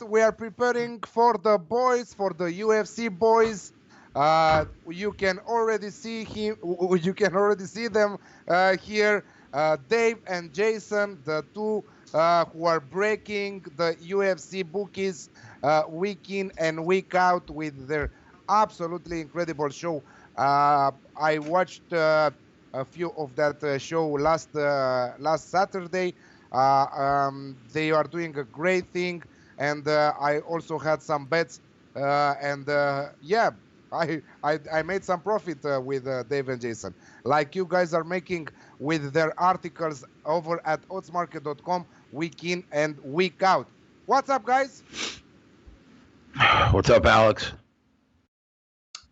We are preparing for the boys, for the UFC boys. You can already see him. You can already see them here. Dave and Jason, the two who are breaking the UFC bookies week in and week out with their absolutely incredible show. I watched a few of that show last Saturday. They are doing a great thing, and I also had some bets, and yeah, I made some profit with Dave and Jason, like you guys are making with their articles over at oddsmarket.com week in and week out. What's up, guys? What's up, Alex?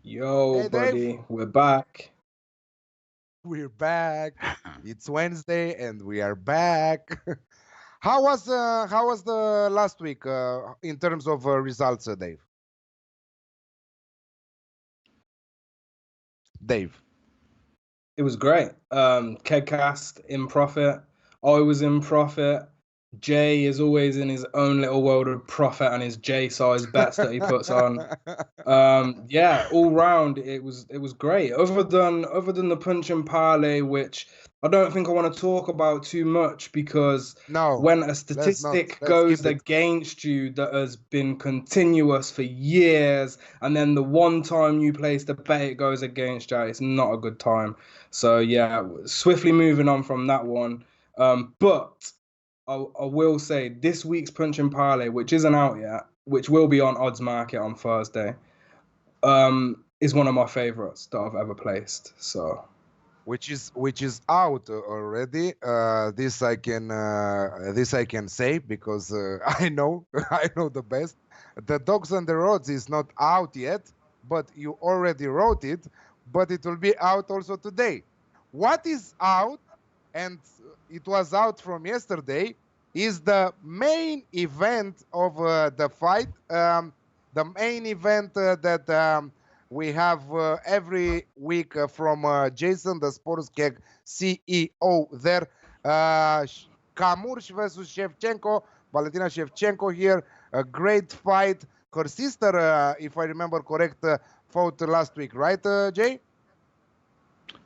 Yo, Hey, Dave. buddy, we're back. We're back. It's Wednesday, and we are back. How was the last week in terms of results, Dave? Dave. It was great. Kegcast in profit. I was in profit. Jay is always in his own little world of profit and his J-size bets that he puts on. Yeah, all round it was great. Other than the punch and parlay, which I don't think I want to talk about too much, because No, when a statistic goes against you that has been continuous for years, and then the one time you place the bet it goes against you, it's not a good time. So yeah, swiftly moving on from that one. But I will say this week's punch and parlay, which isn't out yet, which will be on Odds Market on Thursday, is one of my favorites that I've ever placed. So, which is out already. This I can say because I know the best. The Dogs and the Roads is not out yet, but you already wrote it. But it will be out also today. What is out, and it was out from yesterday, is the main event of the fight. The main event that we have every week from Jason, the Sports Keg CEO there. Carmouche versus Shevchenko. Valentina Shevchenko here. A great fight. Her sister, if I remember correct, fought last week, right, Jay?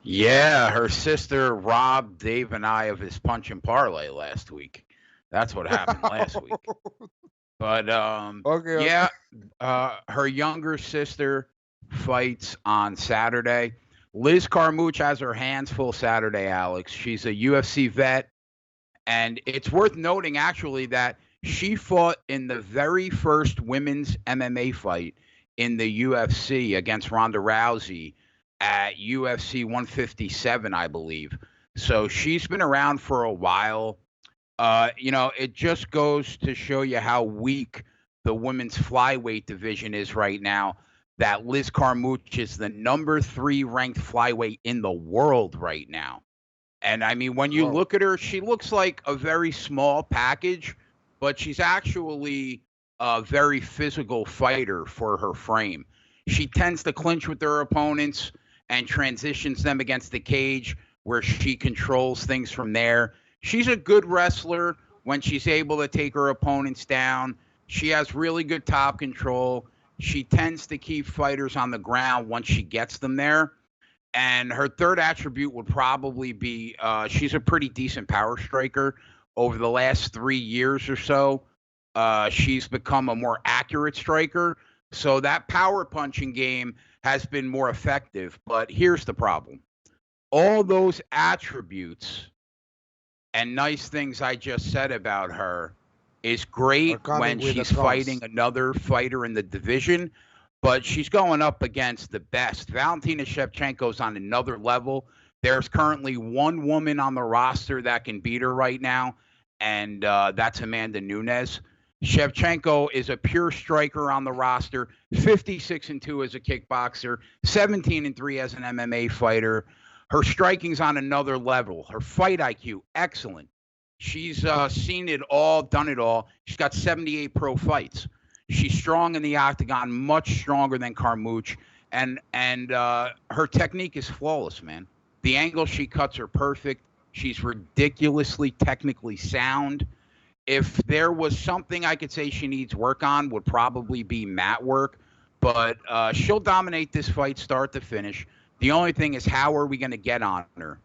Yeah, her sister robbed Dave and I of his punch and parlay last week. That's what happened last week. But Okay. yeah, her younger sister fights on Saturday. Liz Carmouche has her hands full Saturday, Alex. She's a UFC vet, and it's worth noting actually that she fought in the very first women's MMA fight in the UFC against Ronda Rousey at UFC 157, I believe. So she's been around for a while. It just goes to show you how weak the women's flyweight division is right now, that Liz Carmouche is the number 3 ranked flyweight in the world right now. And I mean, when you look at her, she looks like a very small package, but she's actually a very physical fighter for her frame. She tends to clinch with her opponents and transitions them against the cage, where she controls things from there. She's a good wrestler when she's able to take her opponents down. She has really good top control. She tends to keep fighters on the ground once she gets them there. And her third attribute would probably be she's a pretty decent power striker. Over the last 3 years or so, she's become a more accurate striker. So that power punching game has been more effective. But here's the problem. All those attributes and nice things I just said about her is great when she's fighting another fighter in the division, but she's going up against the best. Valentina Shevchenko's on another level. There's currently one woman on the roster that can beat her right now, and that's Amanda Nunez. Shevchenko is a pure striker on the roster, 56-2 as a kickboxer, 17-3 as an MMA fighter. Her striking's on another level. Her fight IQ, excellent. She's seen it all, done it all. She's got 78 pro fights. She's strong in the octagon, much stronger than Carmouche, and her technique is flawless, man. The angles she cuts are perfect. She's ridiculously technically sound. if there was something I could say she needs work on, would probably be mat work. But she'll dominate this fight start to finish. The only thing is, how are we going to get on her?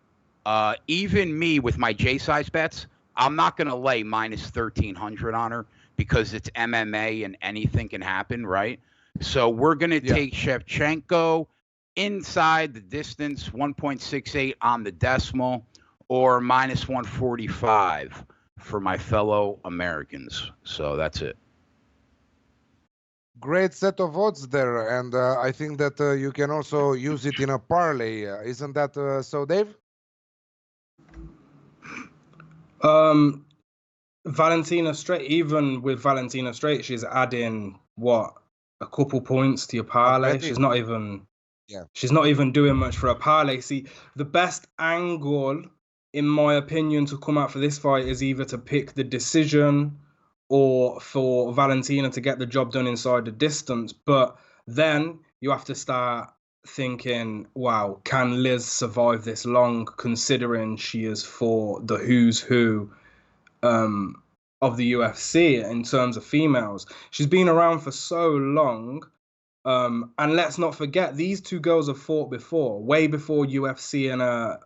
Even me with my J size bets, I'm not going to lay minus 1,300 on her because it's MMA and anything can happen, right? So we're going to take Shevchenko inside the distance, 1.68 on the decimal, or minus 145 for my fellow Americans. So that's it. Great set of odds there, and I think that you can also use it in a parlay. Isn't that so, Dave? Valentina straight, even with Valentina straight, she's adding what, a couple points to your parlay. She's not even doing much for a parlay. See, the best angle, in my opinion, to come out for this fight is either to pick the decision or for Valentina to get the job done inside the distance. But then you have to start thinking, wow, can Liz survive this long, considering she is for the who's who of the UFC in terms of females. She's been around for so long. And let's not forget, these two girls have fought before, way before UFC and I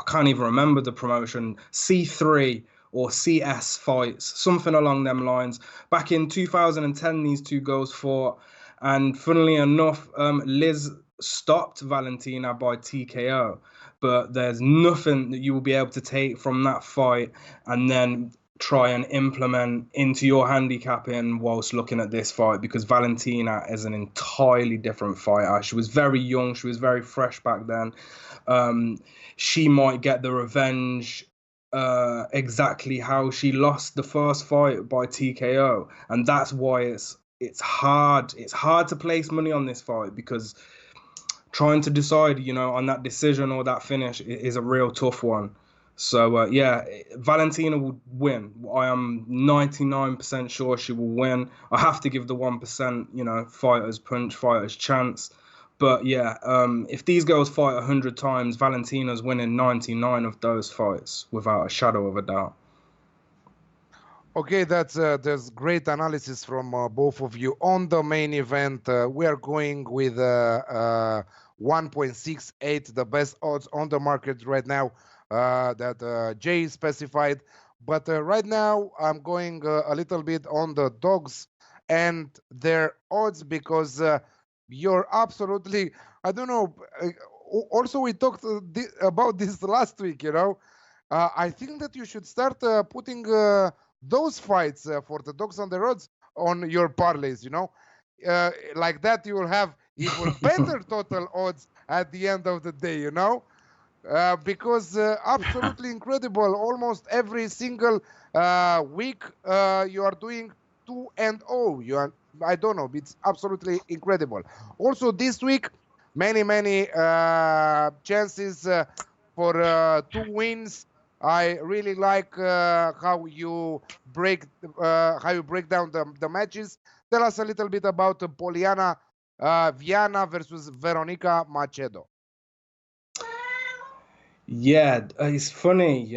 can't even remember the promotion, C3 or CS fights, something along them lines. Back in 2010, these two girls fought, and funnily enough, Liz stopped Valentina by TKO. But there's nothing that you will be able to take from that fight and then try and implement into your handicapping whilst looking at this fight, because Valentina is an entirely different fighter. She was very young, she was very fresh back then. She might get the revenge exactly how she lost the first fight by TKO, and that's why it's hard to place money on this fight, because trying to decide, on that decision or that finish is a real tough one. So, Valentina will win. I am 99% sure she will win. I have to give the 1%, fighter's punch, fighter's chance. But, if these girls fight 100 times, Valentina's winning 99 of those fights without a shadow of a doubt. Okay, there's great analysis from both of you. On the main event, we are going with 1.68, the best odds on the market right now that Jay specified. But right now, I'm going a little bit on the dogs and their odds, because you're absolutely, I don't know. Also, we talked about this last week, I think that you should start putting those fights for the dogs on the roads on your parlays, like that you will have even better total odds at the end of the day, because absolutely incredible. Almost every single week you are doing 2-0. I don't know, it's absolutely incredible. Also this week, many chances for 2 wins. I really like how you break down the matches. Tell us a little bit about Poliana Viana versus Veronica Macedo. Yeah, it's funny,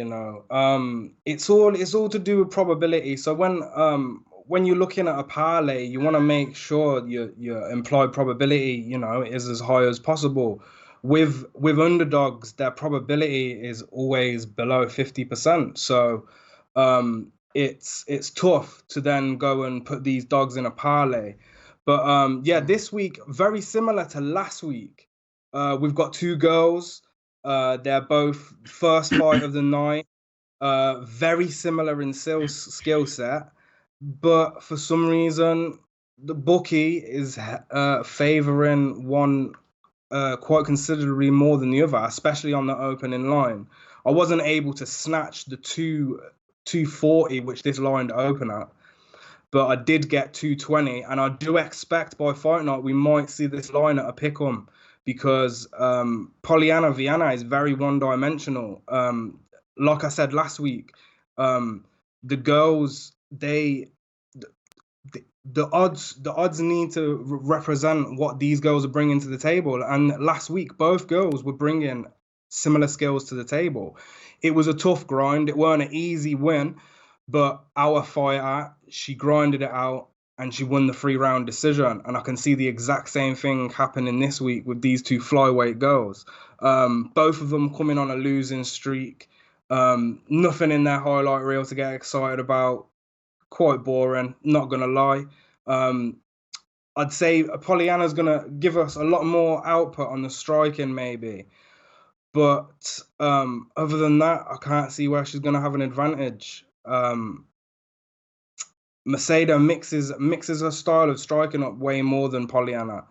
it's all to do with probability. So when you're looking at a parlay, you want to make sure your implied probability, is as high as possible. With underdogs, their probability is always below 50%. So it's tough to then go and put these dogs in a parlay. But this week, very similar to last week, we've got two girls. They're both first fight of the night. Very similar in skill set, but for some reason, the bookie is favoring one quite considerably more than the other, especially on the opening line. I wasn't able to snatch the 240, which this line to open at, but I did get 220, and I do expect by fight night we might see this line at a pick'em, because Poliana Viana is very one-dimensional. Like I said last week, the girls, the odds need to represent what these girls are bringing to the table. And last week, both girls were bringing similar skills to the table. It was a tough grind. It weren't an easy win, But our fighter, she grinded it out and she won the 3-round decision. And I can see the exact same thing happening this week with these two flyweight girls. Both of them coming on a losing streak. Nothing in their highlight reel to get excited about. Quite boring, not going to lie. I'd say Pollyanna's going to give us a lot more output on the striking, maybe. But other than that, I can't see where she's going to have an advantage. Macedo mixes her style of striking up way more than Pollyanna.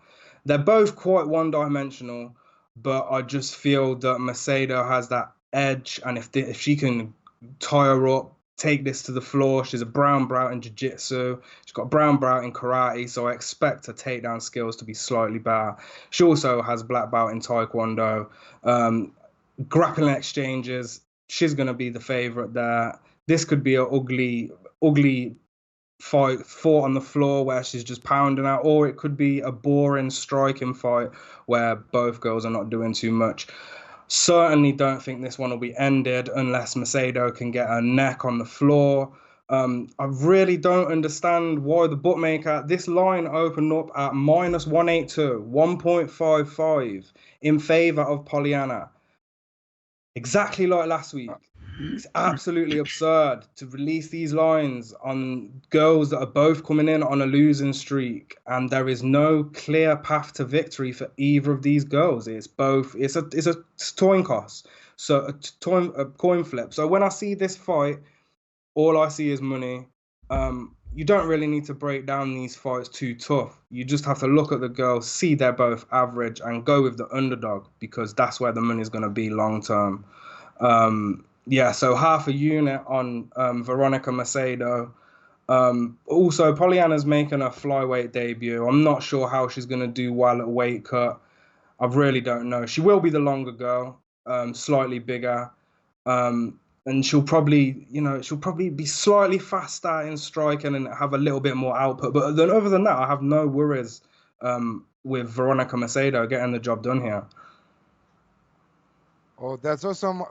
They're both quite one-dimensional, but I just feel that Macedo has that edge, and if she can tie her up, take this to the floor. She's a brown belt in jiu-jitsu. She's got brown belt in karate, so I expect her takedown skills to be slightly better. She also has black belt in taekwondo. Grappling exchanges, she's going to be the favorite there. This could be an ugly fight fought on the floor where she's just pounding out, or it could be a boring striking fight where both girls are not doing too much. Certainly don't think this one will be ended unless Macedo can get her neck on the floor. I really don't understand why the bookmaker, this line opened up at -182, 1.55 in favor of Pollyanna. Exactly like last week. It's absolutely absurd to release these lines on girls that are both coming in on a losing streak, and there is no clear path to victory for either of these girls. It's a coin toss, so a coin flip. So when I see this fight, all I see is money. You don't really need to break down these fights too tough. You just have to look at the girls, see they're both average, and go with the underdog, because that's where the money's going to be long term. Yeah, so half a unit on Veronica Macedo. Also, Pollyanna's making a flyweight debut. I'm not sure how she's going to do well at weight cut. I really don't know. She will be the longer girl, slightly bigger. And she'll probably be slightly faster in striking and have a little bit more output. But then other than that, I have no worries with Veronica Macedo getting the job done here. Oh, that's awesome.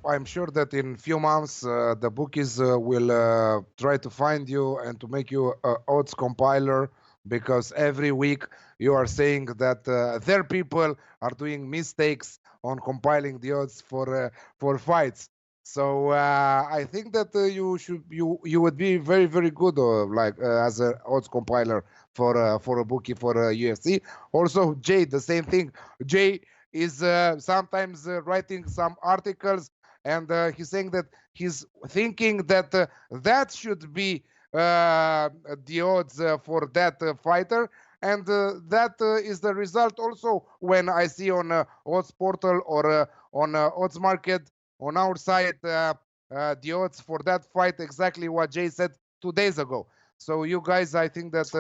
I'm sure that in few months, the bookies will try to find you and to make you an odds compiler, because every week you are saying that their people are doing mistakes on compiling the odds for fights. So I think that you would be very, very good as an odds compiler for a bookie for UFC. Also, Jay, the same thing. Jay is sometimes writing some articles, and he's saying that he's thinking that that should be the odds for that fighter, and that is the result also when I see on odds portal or on odds market on our side the odds for that fight, exactly what Jay said 2 days ago. So you guys, I think that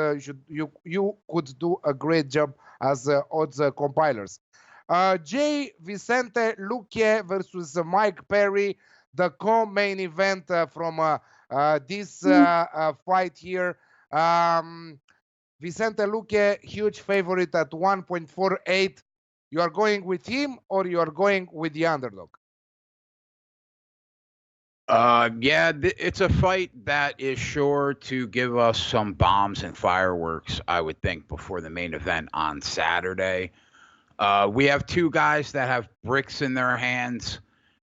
you could do a great job as odds compilers. Jay, Vicente Luque versus Mike Perry, the co-main event from this fight here. Vicente Luque, huge favorite at 1.48. You are going with him or you are going with the underdog? Yeah, it's a fight that is sure to give us some bombs and fireworks, I would think, before the main event on Saturday. We have two guys that have bricks in their hands.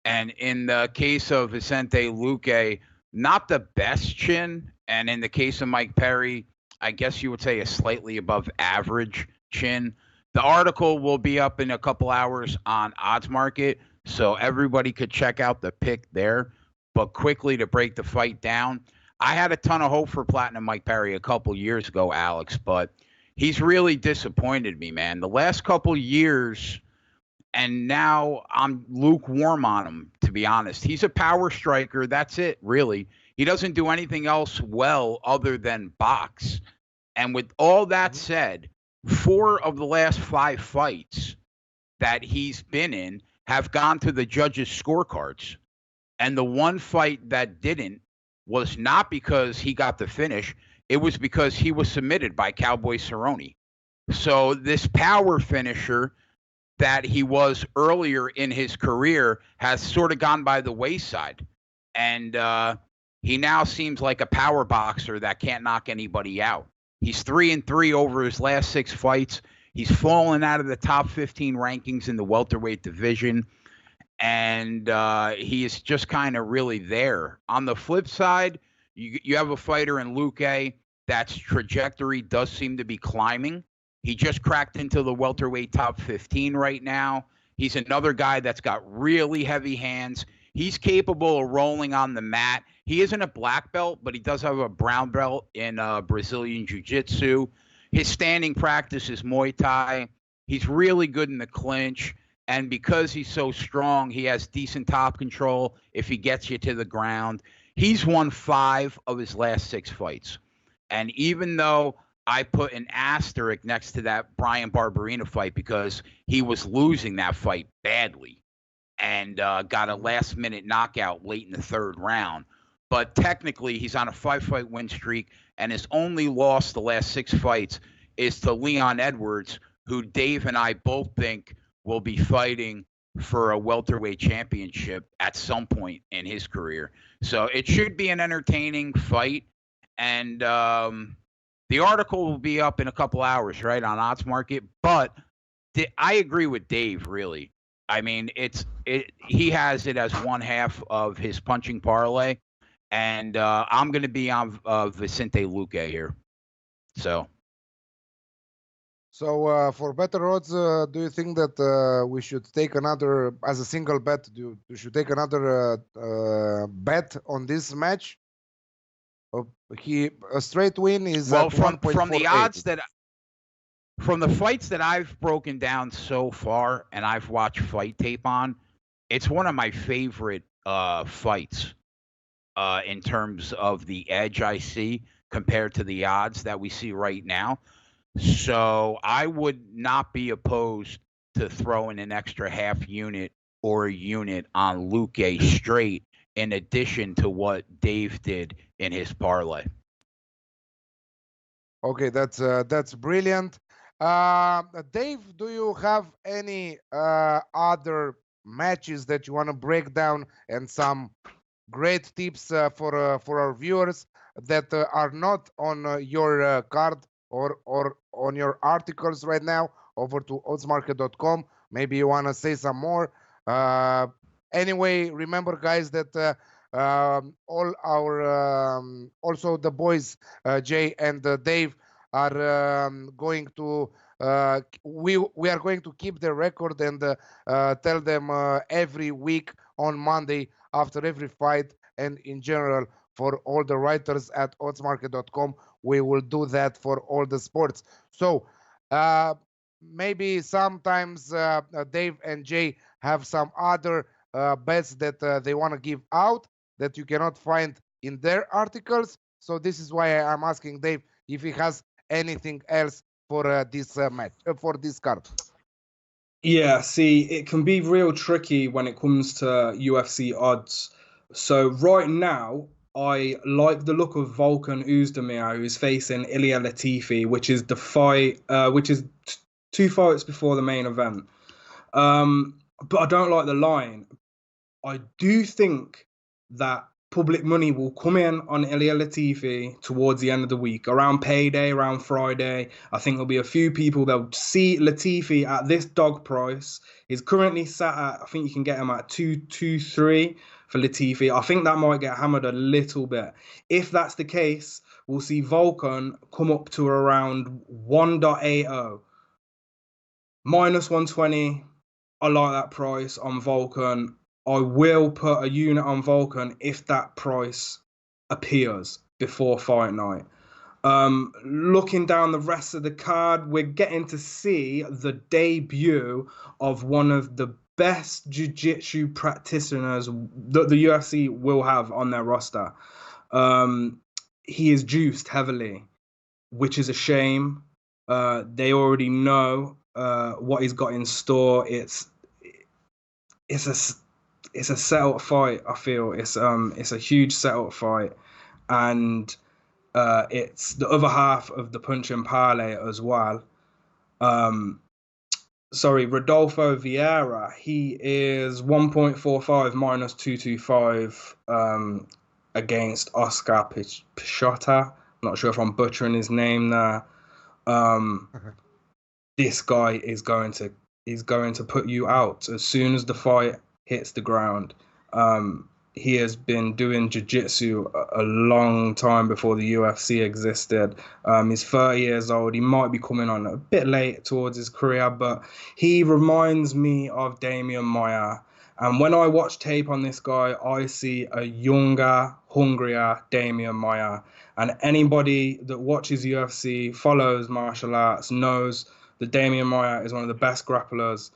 And in the case of Vicente Luque, not the best chin. And in the case of Mike Perry, I guess you would say a slightly above average chin. The article will be up in a couple hours on Odds Market, so everybody could check out the pick there. But quickly to break the fight down, I had a ton of hope for Platinum Mike Perry a couple years ago, Alex, but he's really disappointed me, man. The last couple years, and now I'm lukewarm on him, to be honest. He's a power striker. That's it, really. He doesn't do anything else well other than box. And with all that said, 4 of the last 5 fights that he's been in have gone to the judges' scorecards. And the one fight that didn't was not because he got the finish. It was because he was submitted by Cowboy Cerrone. So this power finisher that he was earlier in his career has sort of gone by the wayside. And he now seems like a power boxer that can't knock anybody out. He's 3-3 over his last 6 fights. He's fallen out of the top 15 rankings in the welterweight division, and he is just kind of really there. On the flip side, you have a fighter in Luque that's trajectory does seem to be climbing. He just cracked into the welterweight top 15 right now. He's another guy that's got really heavy hands. He's capable of rolling on the mat. He isn't a black belt, but he does have a brown belt in Brazilian Jiu-Jitsu. His standing practice is Muay Thai. He's really good in the clinch. And because he's so strong, he has decent top control if he gets you to the ground. He's won 5 of his last 6 fights. And even though I put an asterisk next to that Brian Barberena fight because he was losing that fight badly and got a last-minute knockout late in the 3rd round. But technically, he's on a 5-fight win streak, and his only loss the last 6 fights is to Leon Edwards, who Dave and I both think will be fighting for a welterweight championship at some point in his career. So it should be an entertaining fight. And the article will be up in a couple hours, right, on Odds Market. But I agree with Dave, really. I mean, he has it as one half of his punching parlay. And I'm going to be on Vicente Luque here. So for better odds, do you think that we should take another, as a single bet, we should take another bet on this match? A straight win is well, at from the odds from the fights that I've broken down so far and I've watched fight tape on, it's one of my favorite fights in terms of the edge I see compared to the odds that we see right now. So I would not be opposed to throwing an extra half unit or a unit on Luque straight in addition to what Dave did in his parlay. Okay, that's brilliant. Dave, do you have any other matches that you want to break down and some great tips for our viewers that are not on your card or on your articles right now over to oddsmarket.com? Maybe you want to say some more. Anyway, remember, guys, that all our also the boys Jay and Dave are going to we are going to keep the record and tell them every week on Monday after every fight, and in general for all the writers at oddsmarket.com. We will do that for all the sports. So maybe sometimes Dave and Jay have some other bets that they want to give out that you cannot find in their articles. So this is why I'm asking Dave if he has anything else for this match, for this card. Yeah, see, it can be real tricky when it comes to UFC odds. So right now, I like the look of Volkan Oezdemir, who's facing Ilia Latifi, which is the fight, which is 2 fights before the main event. But I don't like the line. I do think that public money will come in on Ilia Latifi towards the end of the week, around payday, around Friday. I think there'll be a few people that'll see Latifi at this dog price. He's currently sat at, I think you can get him at 223 for Latifi. I think that might get hammered a little bit. If that's the case, we'll see Volkan come up to around 1.80. Minus 120. I like that price on Volkan. I will put a unit on Volkan if that price appears before fight night. Looking down the rest of the card, we're getting to see the debut of one of the best jiu-jitsu practitioners that the UFC will have on their roster. He is juiced heavily, which is a shame. They already know what he's got in store. It's a set-up fight. I feel it's a huge set-up fight, and it's the other half of the punch and parlay as well. Rodolfo Vieira, he is 1.45 minus 225 against Oscar Pichota. Not sure if I'm butchering his name there. This guy is going to put you out as soon as the fight hits the ground. He has been doing jiu-jitsu a long time before the UFC existed. He's 30 years old. He might be coming on a bit late towards his career, but he reminds me of Damian Maia. And when I watch tape on this guy, I see a younger, hungrier Damian Maia. And anybody that watches UFC, follows martial arts, knows that Damian Maia is one of the best grapplers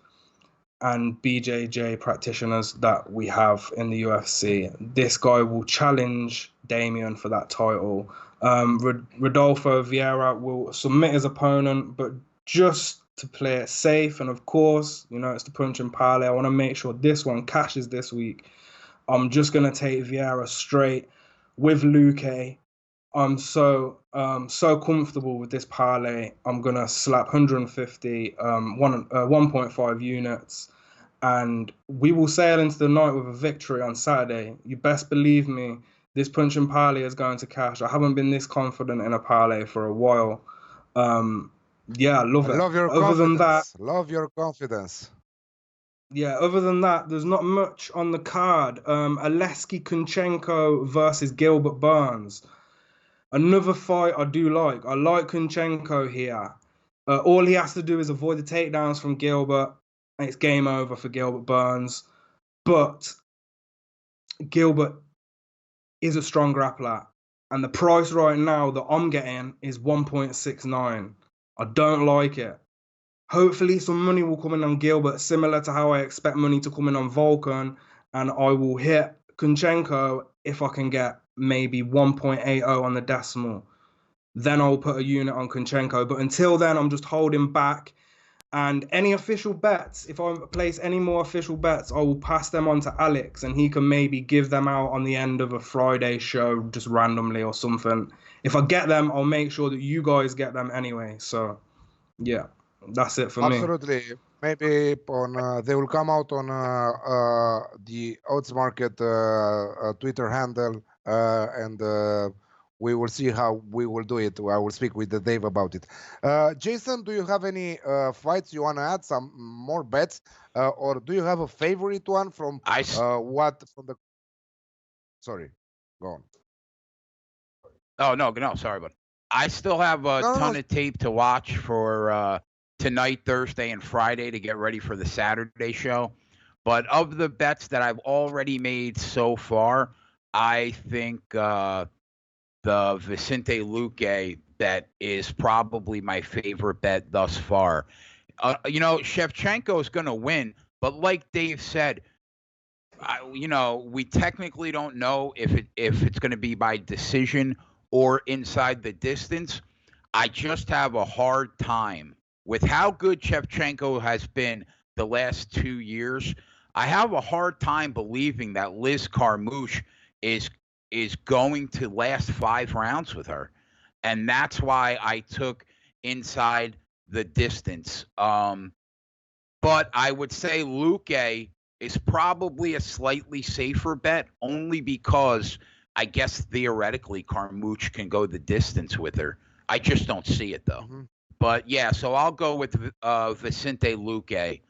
and BJJ practitioners that we have in the UFC. This guy will challenge Damian for that title. Rodolfo Vieira will submit his opponent, but just to play it safe, and of course, you know, it's the punch and parlay. I want to make sure this one cashes this week. I'm just going to take Vieira straight with Luque. I'm so comfortable with this parlay. I'm gonna slap 150, 1.5 units, and we will sail into the night with a victory on Saturday. You best believe me, this punch and parlay is going to cash. I haven't been this confident in a parlay for a while. Yeah, I love it. Love your confidence. Love your confidence. Yeah, other than that, there's not much on the card. Alaskey Chenko versus Gilbert Burns. Another fight I do like. I like Chenko here. All he has to do is avoid the takedowns from Gilbert, and it's game over for Gilbert Burns. But Gilbert is a strong grappler, and the price right now that I'm getting is 1.69. I don't like it. Hopefully some money will come in on Gilbert, similar to how I expect money to come in on Volkan, and I will hit Chenko if I can get maybe 1.80 on the decimal. Then I'll put a unit on Chenko. But until then, I'm just holding back. And any official bets, if I place any more official bets, I will pass them on to Alex, and he can maybe give them out on the end of a Friday show, just randomly or something. If I get them, I'll make sure that you guys get them anyway. So, yeah, that's it for me. Absolutely. Maybe on they will come out on the Odds Market Twitter handle, and we will see how we will do it. I will speak with Dave about it. Jason, do you have any fights you want to add? Some more bets, or do you have a favorite one from the? Sorry, go on. Oh no, sorry, but I still have a ton of tape to watch for tonight, Thursday, and Friday to get ready for the Saturday show. But of the bets that I've already made so far, I think the Vicente Luque bet is probably my favorite bet thus far. You know, Shevchenko is going to win, but like Dave said, you know, we technically don't know if it's going to be by decision or inside the distance. I just have a hard time with how good Shevchenko has been the last 2 years. I have a hard time believing that Liz Carmouche is going to last 5 rounds with her. And that's why I took inside the distance. But I would say Luque is probably a slightly safer bet, only because I guess theoretically Carmouche can go the distance with her. I just don't see it though. Mm-hmm. But yeah, so I'll go with Vicente Luque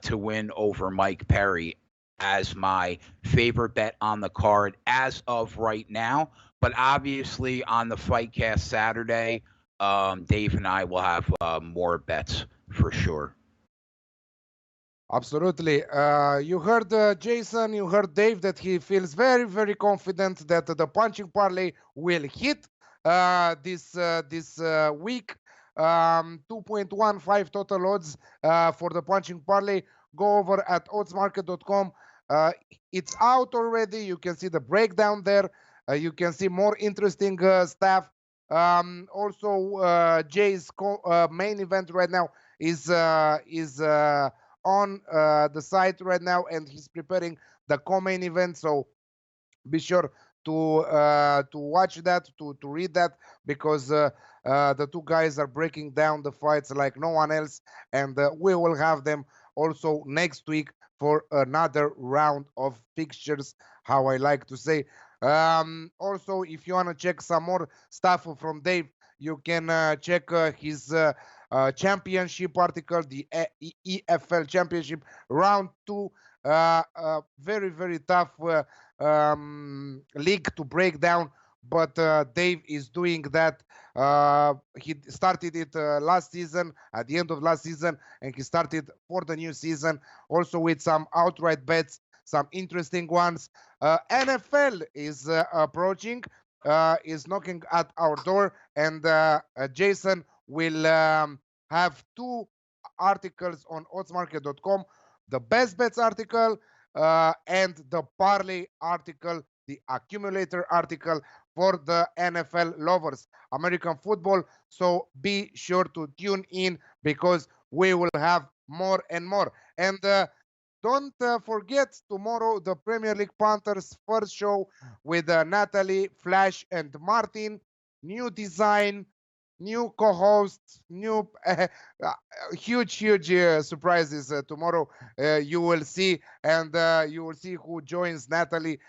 to win over Mike Perry as my favorite bet on the card as of right now. But obviously on the Fightcast Saturday, Dave and I will have more bets for sure. Absolutely. You heard Jason, you heard Dave that he feels very, very confident that the punching parlay will hit this week. 2.15 total odds for the punching parlay. Go over at oddsmarket.com. It's out already. You can see the breakdown there. You can see more interesting stuff. Also, Jay's main event right now is on the site right now, and he's preparing the co-main event. So be sure to watch that, to read that, because the two guys are breaking down the fights like no one else, and we will have them also next week for another round of fixtures, how I like to say. Also, if you want to check some more stuff from Dave, you can check his championship article, the EFL Championship Round 2. Very, very tough league to break down, but Dave is doing that. He started it last season, at the end of last season, and he started for the new season, also with some outright bets, some interesting ones. NFL is approaching, is knocking at our door, and Jason will have two articles on oddsmarket.com, the best bets article and the parlay article, the accumulator article for the NFL lovers, American football. So be sure to tune in because we will have more and more. And don't forget tomorrow the Premier League Panthers first show with Natalie, Flash, and Martin. New design, new co-hosts, new huge surprises tomorrow. You will see, and you will see who joins Natalie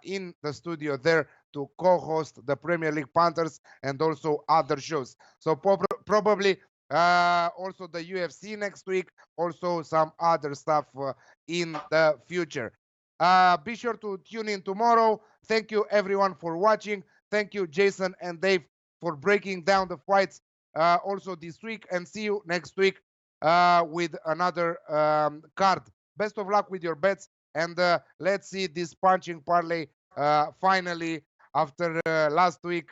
in the studio there to co-host the Premier League Panthers and also other shows. So probably also the UFC next week, also some other stuff in the future. Be sure to tune in tomorrow. Thank you everyone for watching. Thank you Jason and Dave for breaking down the fights also this week, and see you next week with another card. Best of luck with your bets, and let's see this punching parlay finally after last week.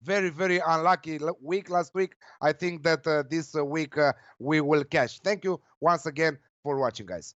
Very, very unlucky week last week. I think that this week we will cash. Thank you once again for watching, guys.